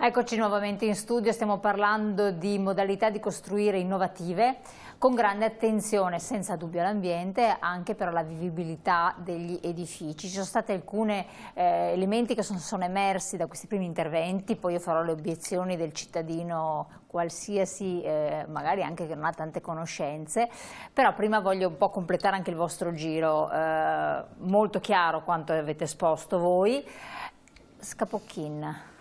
Eccoci nuovamente in studio, stiamo parlando di modalità di costruire innovative con grande attenzione, senza dubbio all'ambiente, anche per la vivibilità degli edifici. Ci sono stati alcuni elementi che sono emersi da questi primi interventi, poi io farò le obiezioni del cittadino qualsiasi, magari anche che non ha tante conoscenze, però prima voglio un po' completare anche il vostro giro, molto chiaro quanto avete esposto voi. Scapocchin.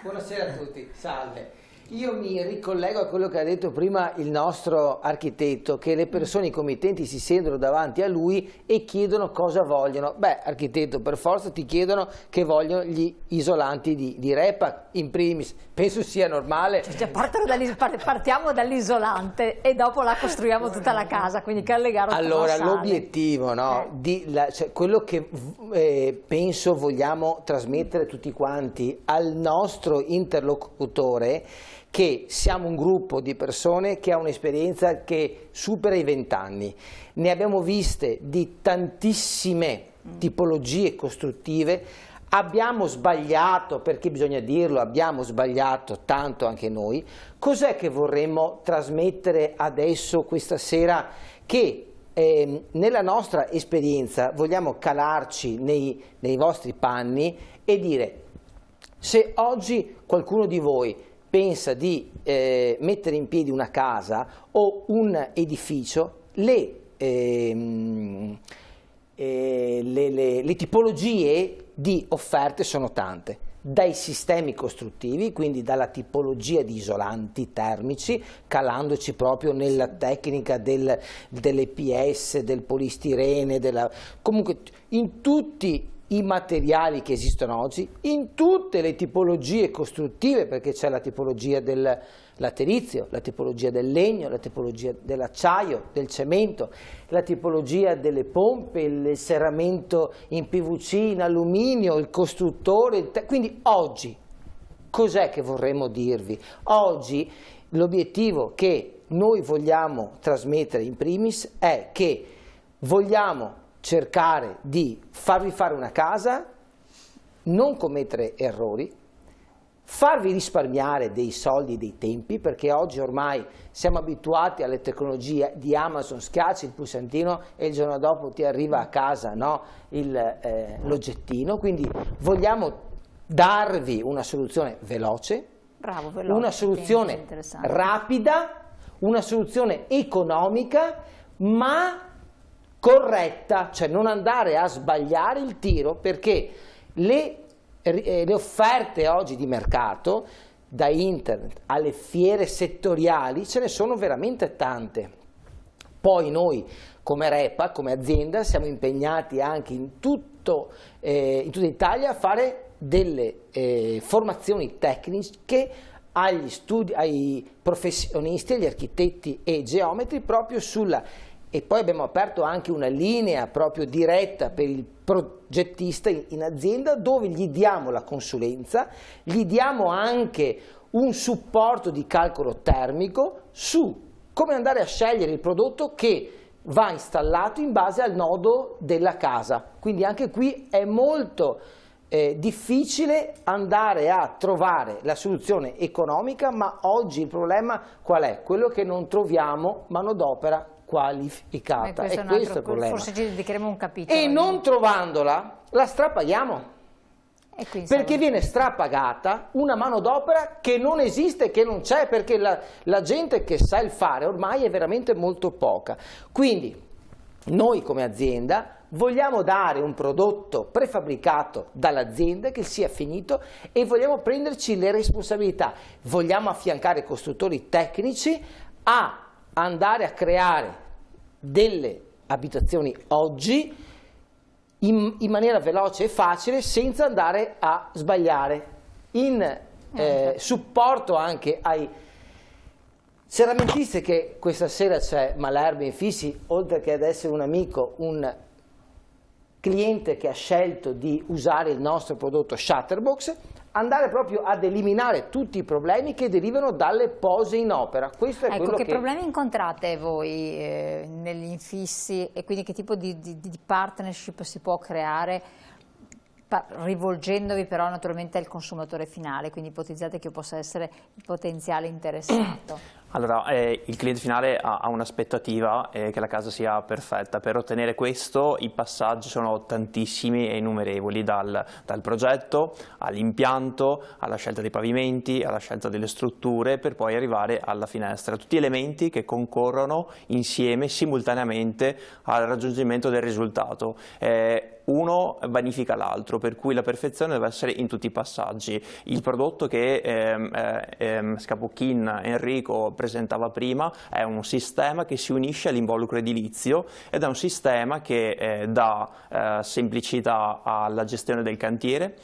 Buonasera a tutti, salve. Io mi ricollego a quello che ha detto prima il nostro architetto, che le persone, i committenti si sentono davanti a lui e chiedono cosa vogliono. Beh, architetto, per forza ti chiedono che vogliono gli isolanti di Repac, in primis. Penso sia normale. Cioè, partiamo dall'isolante e dopo la costruiamo tutta la casa, quindi Callegaro. Allora, l'obiettivo, no, cioè, quello che penso vogliamo trasmettere tutti quanti al nostro interlocutore, che siamo un gruppo di persone che ha un'esperienza che supera i 20 anni. Ne abbiamo viste di tantissime tipologie costruttive, abbiamo sbagliato, perché bisogna dirlo, abbiamo sbagliato tanto anche noi. Cos'è che vorremmo trasmettere adesso, questa sera, che nella nostra esperienza vogliamo calarci nei vostri panni e dire: se oggi qualcuno di voi pensa di mettere in piedi una casa o un edificio, le tipologie di offerte sono tante, dai sistemi costruttivi, quindi dalla tipologia di isolanti termici, calandoci proprio nella tecnica dell'EPS, del polistirene, comunque in tutti i materiali che esistono oggi, in tutte le tipologie costruttive, perché c'è la tipologia del laterizio, la tipologia del legno, la tipologia dell'acciaio, del cemento, la tipologia delle pompe, il serramento in PVC, in alluminio, il costruttore, quindi oggi cos'è che vorremmo dirvi? Oggi l'obiettivo che noi vogliamo trasmettere in primis è che vogliamo cercare di farvi fare una casa, non commettere errori, farvi risparmiare dei soldi e dei tempi, perché oggi ormai siamo abituati alle tecnologie di Amazon, schiacci il pulsantino e il giorno dopo ti arriva a casa, no, l'oggettino. Quindi vogliamo darvi una soluzione veloce, una soluzione rapida, una soluzione economica, ma corretta, cioè non andare a sbagliare il tiro, perché le offerte oggi di mercato, da internet alle fiere settoriali, ce ne sono veramente tante. Poi noi come Repac, come azienda, siamo impegnati anche in tutta Italia a fare delle formazioni tecniche ai professionisti, agli architetti e geometri proprio e poi abbiamo aperto anche una linea proprio diretta per il progettista in azienda, dove gli diamo la consulenza, gli diamo anche un supporto di calcolo termico su come andare a scegliere il prodotto che va installato in base al nodo della casa. Quindi anche qui è molto difficile andare a trovare la soluzione economica, ma oggi il problema qual è? Quello che non troviamo manodopera qualificata, è questo il problema. Forse ci dedicheremo un capitolo. E non trovandola la strapaghiamo, perché viene strapagata una manodopera che non esiste, che non c'è, perché la gente che sa il fare ormai è veramente molto poca. Quindi noi come azienda vogliamo dare un prodotto prefabbricato dall'azienda che sia finito e vogliamo prenderci le responsabilità, vogliamo affiancare i costruttori tecnici a andare a creare delle abitazioni oggi in maniera veloce e facile, senza andare a sbagliare, in supporto anche ai serramentisti, che questa sera c'è Malherbe Infissi, oltre che ad essere un amico, un cliente che ha scelto di usare il nostro prodotto Shutterbox, andare proprio ad eliminare tutti i problemi che derivano dalle pose in opera. Questo è quello che problemi incontrate voi negli infissi, e quindi che tipo di partnership si può creare rivolgendovi però naturalmente al consumatore finale, quindi ipotizzate che io possa essere il potenziale interessato. Allora, il cliente finale ha un'aspettativa che la casa sia perfetta. Per ottenere questo i passaggi sono tantissimi e innumerevoli, dal progetto all'impianto, alla scelta dei pavimenti, alla scelta delle strutture, per poi arrivare alla finestra. Tutti elementi che concorrono insieme, simultaneamente, al raggiungimento del risultato. Uno vanifica l'altro, per cui la perfezione deve essere in tutti i passaggi. Il prodotto che Scapocchin Enrico presentava prima è un sistema che si unisce all'involucro edilizio ed è un sistema che dà semplicità alla gestione del cantiere,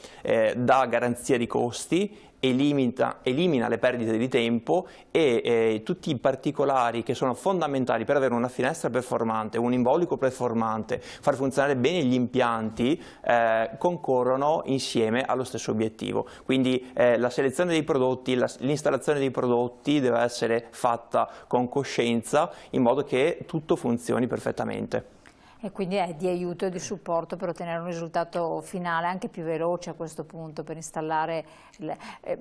dà garanzia di costi, elimina le perdite di tempo e tutti i particolari che sono fondamentali per avere una finestra performante, un involucro performante, far funzionare bene gli impianti, concorrono insieme allo stesso obiettivo. Quindi la selezione dei prodotti, l'installazione dei prodotti deve essere fatta con coscienza in modo che tutto funzioni perfettamente. E quindi è di aiuto e di supporto per ottenere un risultato finale anche più veloce a questo punto, per installare.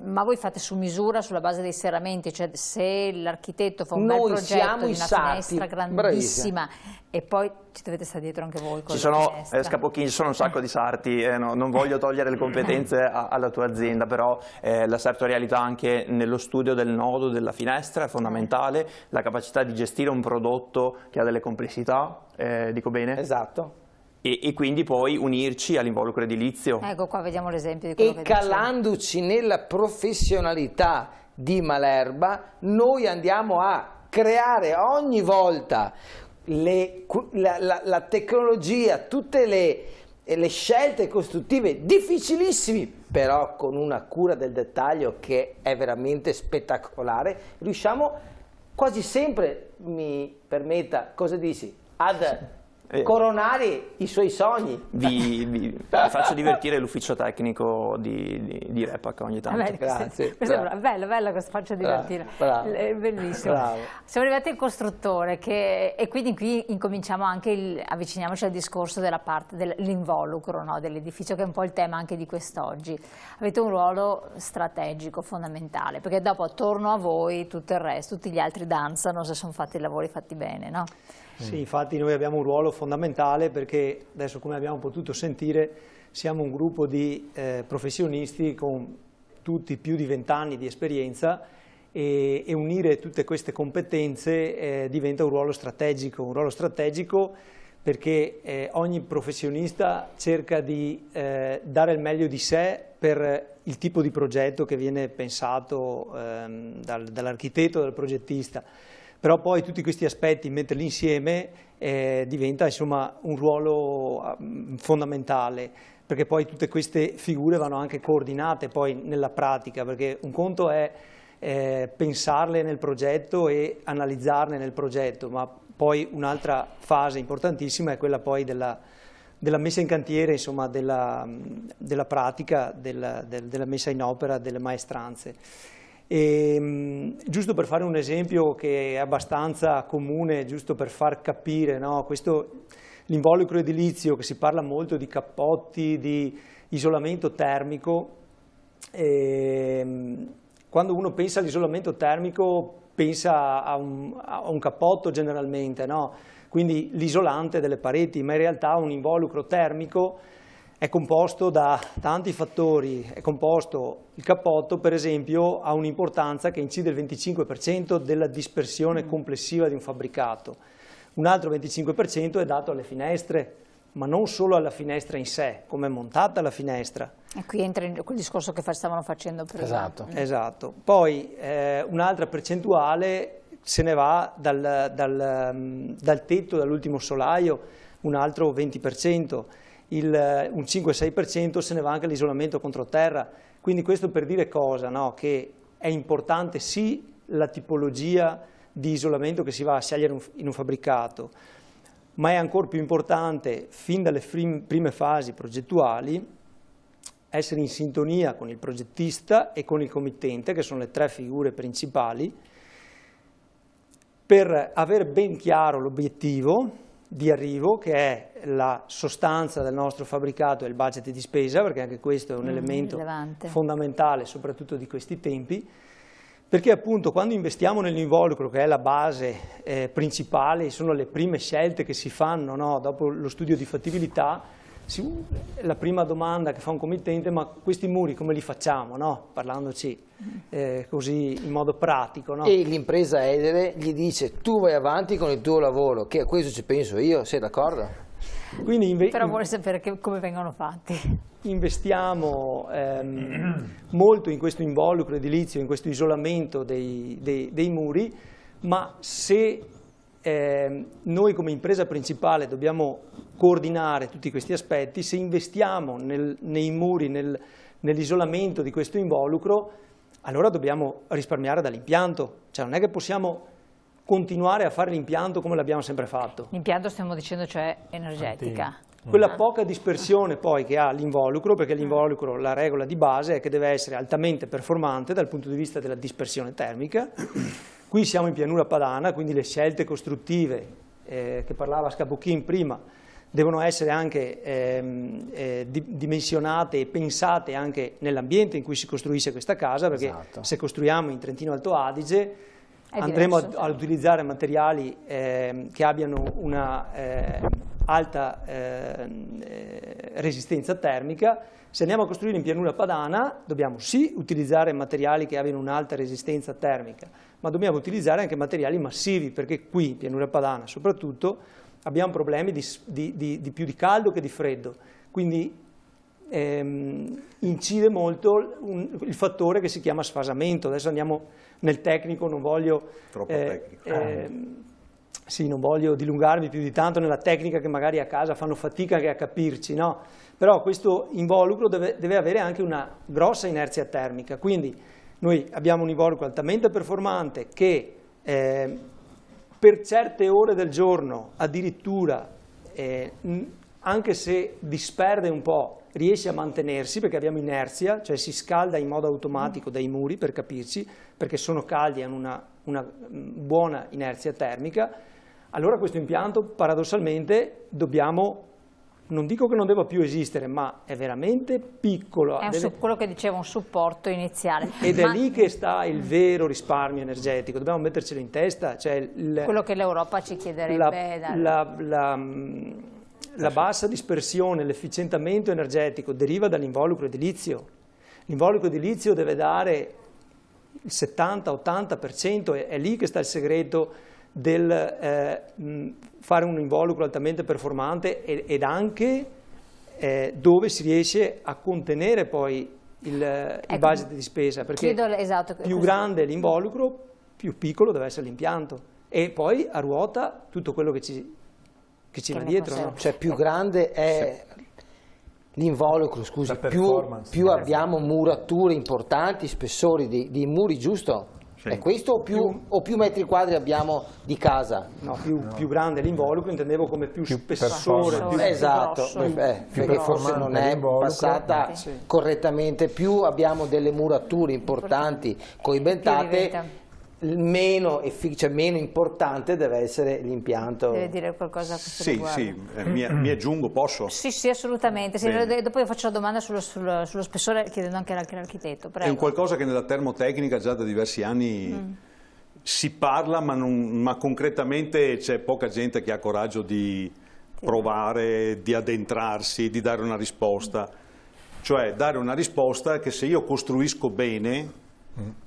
Ma voi fate su misura sulla base dei serramenti, cioè se l'architetto fa un bel progetto di una finestra grandissima e poi ci dovete stare dietro anche voi con Scapocchin, ci sono un sacco di sarti, non voglio togliere le competenze alla tua azienda, però la sartorialità anche nello studio del nodo della finestra è fondamentale, la capacità di gestire un prodotto che ha delle complessità, dico bene? Esatto. E quindi poi unirci all'involucro edilizio. Ecco qua vediamo l'esempio di quello che dicevo. E calandoci nella professionalità di Malerba, noi andiamo a creare ogni volta la tecnologia, tutte le scelte costruttive difficilissime, però con una cura del dettaglio che è veramente spettacolare, riusciamo quasi sempre, mi permetta, cosa dici, ad coronare i suoi sogni. Faccio divertire l'ufficio tecnico di Repac ogni tanto. Grazie. Bello questo, faccio divertire. È bellissimo. Bravo. Siamo arrivati al costruttore e quindi qui incominciamo anche, avviciniamoci al discorso della parte dell'involucro, no, dell'edificio, che è un po' il tema anche di quest'oggi. Avete un ruolo strategico, fondamentale, perché dopo attorno a voi tutto il resto, tutti gli altri danzano se sono fatti i lavori fatti bene, no? Sì, infatti noi abbiamo un ruolo fondamentale perché adesso, come abbiamo potuto sentire, siamo un gruppo di professionisti con tutti più di 20 anni di esperienza e unire tutte queste competenze diventa un ruolo strategico perché ogni professionista cerca di dare il meglio di sé per il tipo di progetto che viene pensato dall'architetto, dal progettista. Però poi tutti questi aspetti, metterli insieme, diventa insomma un ruolo fondamentale, perché poi tutte queste figure vanno anche coordinate poi nella pratica, perché un conto è pensarle nel progetto e analizzarle nel progetto, ma poi un'altra fase importantissima è quella poi della messa in cantiere, insomma, della pratica, della messa in opera, delle maestranze. Giusto per fare un esempio che è abbastanza comune, giusto per far capire, no? L'involucro edilizio, che si parla molto di cappotti, di isolamento termico, quando uno pensa all'isolamento termico pensa a un cappotto generalmente, no? Quindi l'isolante delle pareti, ma in realtà un involucro termico è composto da tanti fattori. Il cappotto, per esempio, ha un'importanza che incide il 25% della dispersione complessiva di un fabbricato. Un altro 25% è dato alle finestre, ma non solo alla finestra in sé, come è montata la finestra. E qui entra in quel discorso che stavano facendo prima. Esatto. Poi un'altra percentuale se ne va dal tetto, dall'ultimo solaio, un altro 20%. Un 5-6% se ne va anche all'isolamento controterra, quindi questo per dire cosa? No? Che è importante sì la tipologia di isolamento che si va a scegliere in un fabbricato, ma è ancora più importante, fin dalle prime fasi progettuali, essere in sintonia con il progettista e con il committente, che sono le tre figure principali, per avere ben chiaro l'obiettivo di arrivo, che è la sostanza del nostro fabbricato e il budget di spesa, perché anche questo è un elemento rilevante, fondamentale, soprattutto di questi tempi, perché appunto quando investiamo nell'involucro, che è la base principale, sono le prime scelte che si fanno, no? Dopo lo studio di fattibilità, la prima domanda che fa un committente: ma questi muri come li facciamo, no? Parlandoci così in modo pratico, no? E l'impresa edile gli dice: tu vai avanti con il tuo lavoro, che a questo ci penso io, sei d'accordo? Però vuole sapere come vengono fatti. Investiamo molto in questo involucro edilizio, in questo isolamento dei muri, ma se noi come impresa principale dobbiamo coordinare tutti questi aspetti, se investiamo nei muri, nell'isolamento di questo involucro, allora dobbiamo risparmiare dall'impianto, cioè non è che possiamo continuare a fare l'impianto come l'abbiamo sempre fatto. L'impianto, stiamo dicendo, cioè energetica. Quella poca dispersione poi che ha l'involucro, perché l'involucro, la regola di base è che deve essere altamente performante dal punto di vista della dispersione termica. Qui siamo in pianura padana, quindi le scelte costruttive che parlava Scapochin prima devono essere anche dimensionate e pensate anche nell'ambiente in cui si costruisce questa casa, perché se costruiamo in Trentino Alto Adige andremo ad utilizzare materiali che abbiano una alta resistenza termica. Se andiamo a costruire in pianura padana dobbiamo sì utilizzare materiali che abbiano un'alta resistenza termica, ma dobbiamo utilizzare anche materiali massivi, perché qui in pianura padana soprattutto abbiamo problemi più di caldo che di freddo, quindi incide molto il fattore che si chiama sfasamento. Adesso andiamo nel tecnico, non voglio troppo tecnico. Sì, non voglio dilungarmi più di tanto nella tecnica, che magari a casa fanno fatica anche a capirci, no? Però questo involucro deve avere anche una grossa inerzia termica, quindi noi abbiamo un involucro altamente performante che per certe ore del giorno addirittura, anche se disperde un po', riesce a mantenersi perché abbiamo inerzia, cioè si scalda in modo automatico dai muri, per capirci, perché sono caldi e hanno una buona inerzia termica. Allora questo impianto paradossalmente dobbiamo, non dico che non debba più esistere, ma è veramente piccolo. È quello che diceva, un supporto iniziale. Ed è lì che sta il vero risparmio energetico, dobbiamo mettercelo in testa. Cioè quello che l'Europa ci chiederebbe. La bassa dispersione, l'efficientamento energetico deriva dall'involucro edilizio. L'involucro edilizio deve dare il 70-80%, è lì che sta il segreto del fare un involucro altamente performante ed anche dove si riesce a contenere poi il budget di spesa, perché più grande l'involucro, più piccolo deve essere l'impianto, e poi a ruota tutto quello che ci va dietro, no? Cioè più grande è l'involucro, scusi, più abbiamo murature importanti, spessori di muri, giusto? Sì. È questo o più metri quadri abbiamo di casa? No, più grande l'involucro, intendevo come più spessore. Esatto, perché forse non è passata correttamente. Più abbiamo delle murature importanti, coibentate, meno importante deve essere l'impianto. Deve dire qualcosa a questo riguardo. Sì, mi aggiungo, posso? Sì, assolutamente. Dopo io faccio la domanda sullo spessore, chiedendo anche all'architetto. Prego. È un qualcosa che nella termotecnica già da diversi anni si parla, ma concretamente c'è poca gente che ha coraggio di provare, di addentrarsi, di dare una risposta. Cioè dare una risposta che se io costruisco bene,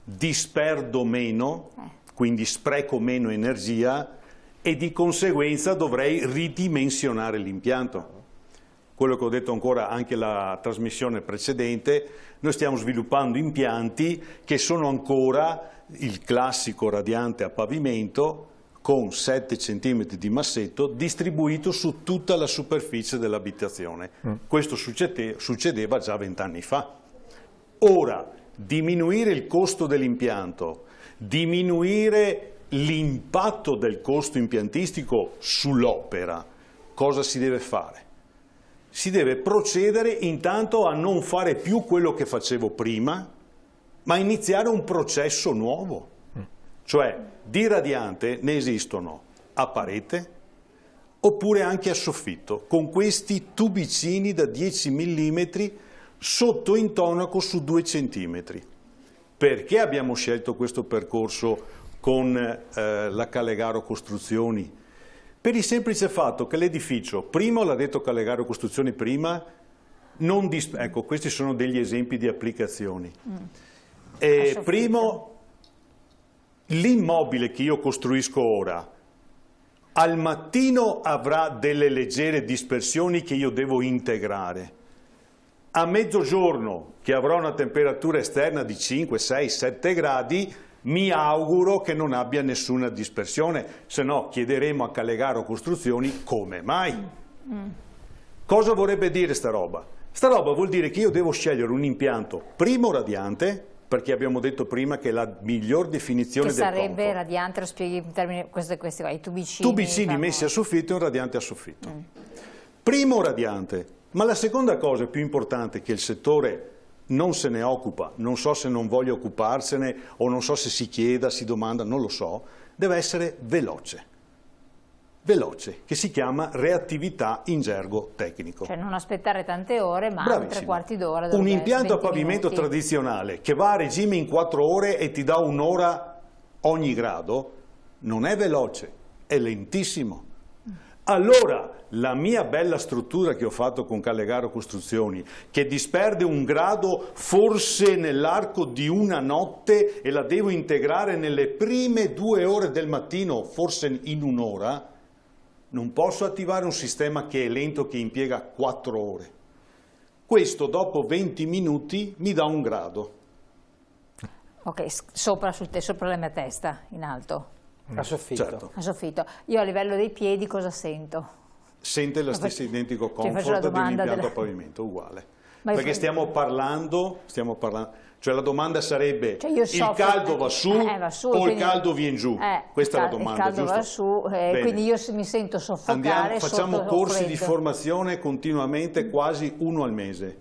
disperdo meno, quindi spreco meno energia e di conseguenza dovrei ridimensionare l'impianto. Quello che ho detto ancora anche la trasmissione precedente, noi stiamo sviluppando impianti che sono ancora il classico radiante a pavimento con 7 cm di massetto distribuito su tutta la superficie dell'abitazione. Questo succedeva già 20 anni fa. Ora, diminuire il costo dell'impianto, diminuire l'impatto del costo impiantistico sull'opera, cosa si deve fare? Si deve procedere intanto a non fare più quello che facevo prima, ma iniziare un processo nuovo. Cioè, di radiante ne esistono a parete, oppure anche a soffitto, con questi tubicini da 10 mm sotto intonaco su 2 cm. Perché abbiamo scelto questo percorso con la Callegaro Costruzioni? Per il semplice fatto che l'edificio, primo l'ha detto Callegaro Costruzioni prima, ecco, questi sono degli esempi di applicazioni. Primo, l'immobile che io costruisco ora, al mattino avrà delle leggere dispersioni che io devo integrare. A mezzogiorno, che avrò una temperatura esterna di 5, 6, 7 gradi, mi auguro che non abbia nessuna dispersione, se no chiederemo a Callegaro Costruzioni come mai. Cosa vorrebbe dire sta roba? Sta roba vuol dire che io devo scegliere un impianto primo radiante, perché abbiamo detto prima che è la miglior definizione del comfort. Che sarebbe radiante, lo spieghi in termini, questi qua, i tubicini. Tubicini messi a soffitto e un radiante a soffitto. Primo radiante, ma la seconda cosa più importante che il settore non se ne occupa, non so se non voglia occuparsene o non so se si chieda, si domanda, non lo so, deve essere veloce. Veloce, che si chiama reattività in gergo tecnico. Cioè non aspettare tante ore, ma tre quarti d'ora. Un impianto a pavimento tradizionale che va a regime in 4 ore e ti dà un'ora ogni grado, non è veloce, è lentissimo. Allora, la mia bella struttura che ho fatto con Callegaro Costruzioni, che disperde un grado forse nell'arco di una notte e la devo integrare nelle prime 2 ore del mattino, forse in un'ora, non posso attivare un sistema che è lento, che impiega 4 ore. Questo dopo 20 minuti mi dà un grado. Ok, sopra la mia testa, in alto. A soffitto. Certo. A soffitto. Io a livello dei piedi cosa sento? Sente lo stesso identico comfort di un impianto a pavimento, uguale. Perché stiamo parlando, cioè la domanda sarebbe, cioè il caldo va su, o il caldo viene giù? Questa è la domanda, giusto? Il caldo va su, quindi io mi sento soffocare. Facciamo corsi di formazione continuamente, quasi 1 al mese.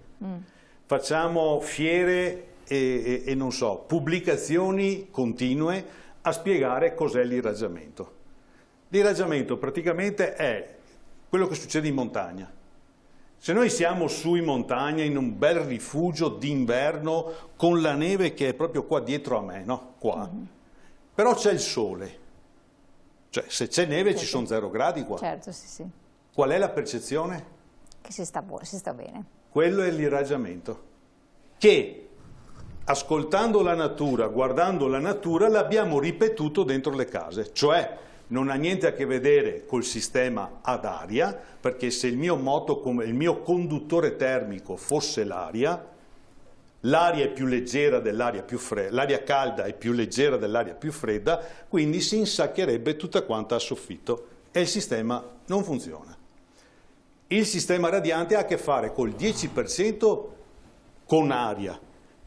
Facciamo fiere e non so, pubblicazioni continue a spiegare cos'è l'irraggiamento. L'irraggiamento praticamente è quello che succede in montagna. Se noi siamo su in montagna, in un bel rifugio d'inverno, con la neve che è proprio qua dietro a me, no? Qua. Però c'è il sole. Cioè, se c'è neve ci sono 0 gradi qua. Certo, sì. Qual è la percezione? Che si sta bene. Quello è l'irraggiamento. Che, ascoltando la natura, guardando la natura, l'abbiamo ripetuto dentro le case. Cioè, non ha niente a che vedere col sistema ad aria, perché se il mio conduttore termico fosse l'aria, l'aria è più leggera dell'aria più fredda, l'aria calda è più leggera dell'aria più fredda, quindi si insaccherebbe tutta quanta a soffitto e il sistema non funziona. Il sistema radiante ha a che fare col 10% con aria,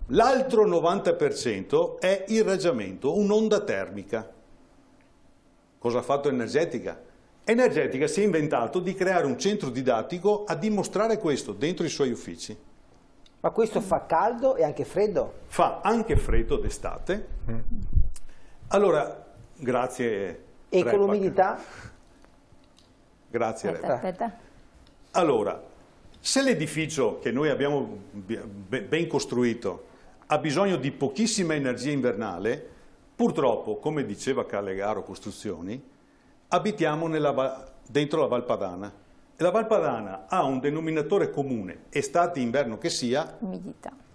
l'altro 90% è irraggiamento, un'onda termica. Cosa ha fatto Energetica? Energetica si è inventato di creare un centro didattico a dimostrare questo dentro i suoi uffici. Ma questo fa caldo e anche freddo? Fa anche freddo d'estate. Allora, grazie. E con l'umidità? Grazie. Aspetta. Allora, se l'edificio che noi abbiamo ben costruito ha bisogno di pochissima energia invernale, purtroppo, come diceva Callegaro Costruzioni, abitiamo dentro la Val Padana e la Val Padana ha un denominatore comune, estate e inverno che sia,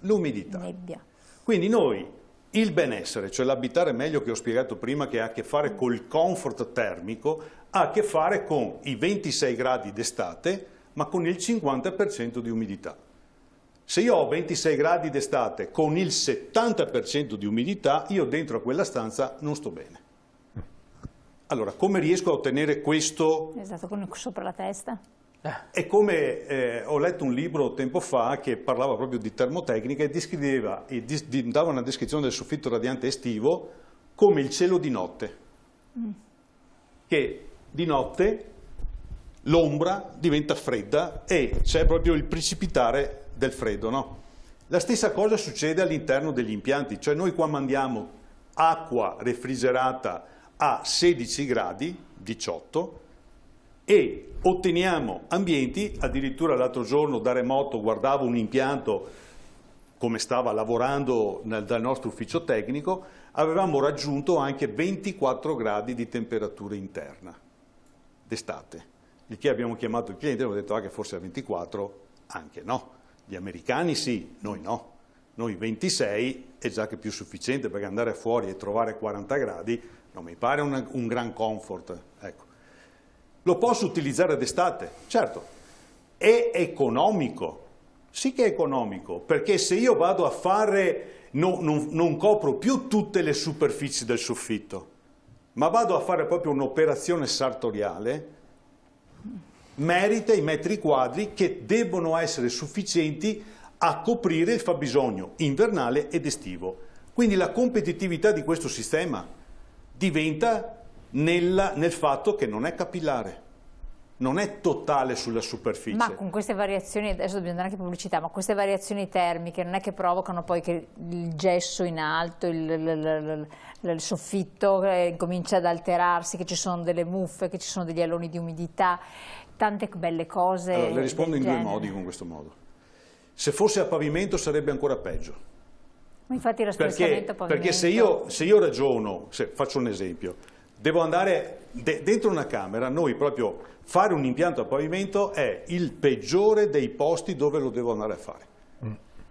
l'umidità. Nebbia. Quindi noi, il benessere, cioè l'abitare meglio che ho spiegato prima, che ha a che fare col comfort termico, ha a che fare con i 26 gradi d'estate, ma con il 50% di umidità. Se io ho 26 gradi d'estate con il 70% di umidità, io dentro a quella stanza non sto bene. Allora, come riesco a ottenere questo? Esatto, sopra la testa. È come ho letto un libro tempo fa che parlava proprio di termotecnica e descriveva e dava una descrizione del soffitto radiante estivo come il cielo di notte. Che di notte l'ombra diventa fredda e c'è proprio il precipitare del freddo, no? La stessa cosa succede all'interno degli impianti, cioè noi qua mandiamo acqua refrigerata a 16 gradi, 18, e otteniamo ambienti, addirittura l'altro giorno da remoto guardavo un impianto come stava lavorando dal nostro ufficio tecnico, avevamo raggiunto anche 24 gradi di temperatura interna d'estate, il che abbiamo chiamato il cliente e abbiamo detto che forse a 24 anche no, gli americani sì, noi no. Noi 26 è già che più sufficiente, perché andare fuori e trovare 40 gradi non mi pare un gran comfort. Ecco. Lo posso utilizzare d'estate? Certo. È economico? Sì che è economico, perché se io vado a fare, non copro più tutte le superfici del soffitto, ma vado a fare proprio un'operazione sartoriale, merita i metri quadri che debbono essere sufficienti a coprire il fabbisogno invernale ed estivo. Quindi la competitività di questo sistema diventa nel fatto che non è capillare, non è totale sulla superficie. Ma con queste variazioni, adesso dobbiamo dare anche pubblicità, ma queste variazioni termiche non è che provocano poi che il gesso in alto, il soffitto comincia ad alterarsi, che ci sono delle muffe, che ci sono degli aloni di umidità, tante belle cose. Allora, le rispondo in due modi con questo modo. Se fosse a pavimento sarebbe ancora peggio. Infatti lo spostamento a pavimento... Perché se io ragiono, faccio un esempio, devo andare dentro una camera, noi proprio fare un impianto a pavimento è il peggiore dei posti dove lo devo andare a fare.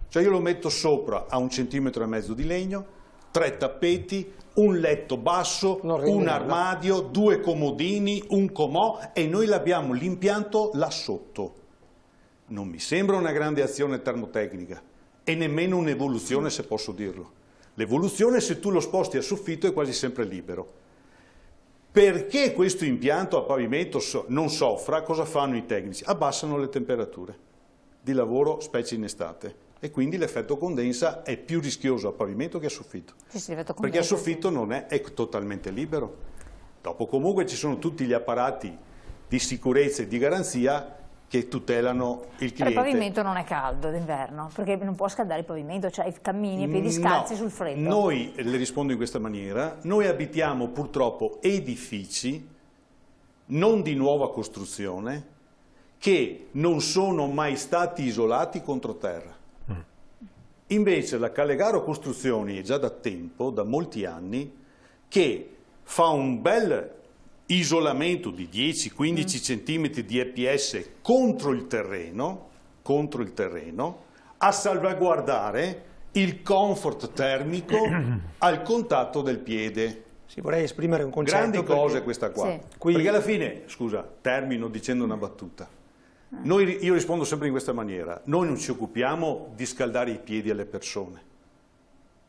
Cioè io lo metto sopra a 1,5 cm di legno, 3 tappeti, un letto basso, un armadio, 2 comodini, un comò e noi abbiamo l'impianto là sotto. Non mi sembra una grande azione termotecnica e nemmeno un'evoluzione, se posso dirlo. L'evoluzione, se tu lo sposti a soffitto, è quasi sempre libero. Perché questo impianto a pavimento non soffra, cosa fanno i tecnici? Abbassano le temperature di lavoro, specie in estate, e quindi l'effetto condensa è più rischioso a pavimento che a soffitto. Sì, perché a soffitto non è totalmente libero. Dopo comunque ci sono tutti gli apparati di sicurezza e di garanzia che tutelano il cliente. Il pavimento non è caldo d'inverno, perché non può scaldare il pavimento, cioè i cammini, i piedi scalzi sul freddo. Noi, le rispondo in questa maniera, noi abitiamo purtroppo edifici non di nuova costruzione che non sono mai stati isolati contro terra. Invece la Callegaro Costruzioni è già da tempo, da molti anni, che fa un bel isolamento di 10-15 cm di EPS contro il terreno, a salvaguardare il comfort termico al contatto del piede. Sì, vorrei esprimere un concetto. Grandi cose questa qua. Sì. Perché alla fine, scusa, termino dicendo una battuta. Io rispondo sempre in questa maniera. Noi non ci occupiamo di scaldare i piedi alle persone.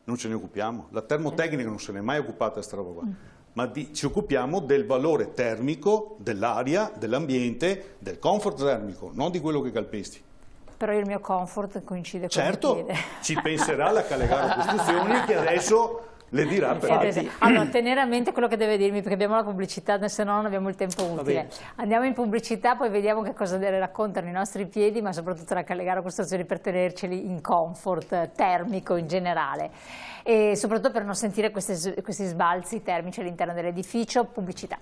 Non ce ne occupiamo. La termotecnica non se ne è mai occupata di questa roba qua. Ma ci occupiamo del valore termico dell'aria, dell'ambiente, del comfort termico, non di quello che calpesti. Però il mio comfort coincide con il piede. Certo, ci penserà la Callegaro Costruzioni che adesso le dirà per Allora, tenere a mente quello che deve dirmi, perché abbiamo la pubblicità, se no non abbiamo il tempo utile. Andiamo in pubblicità, poi vediamo che cosa raccontano i nostri piedi, ma soprattutto la Callegaro Costruzioni per tenerceli in comfort termico in generale. E soprattutto per non sentire questi sbalzi termici all'interno dell'edificio. Pubblicità.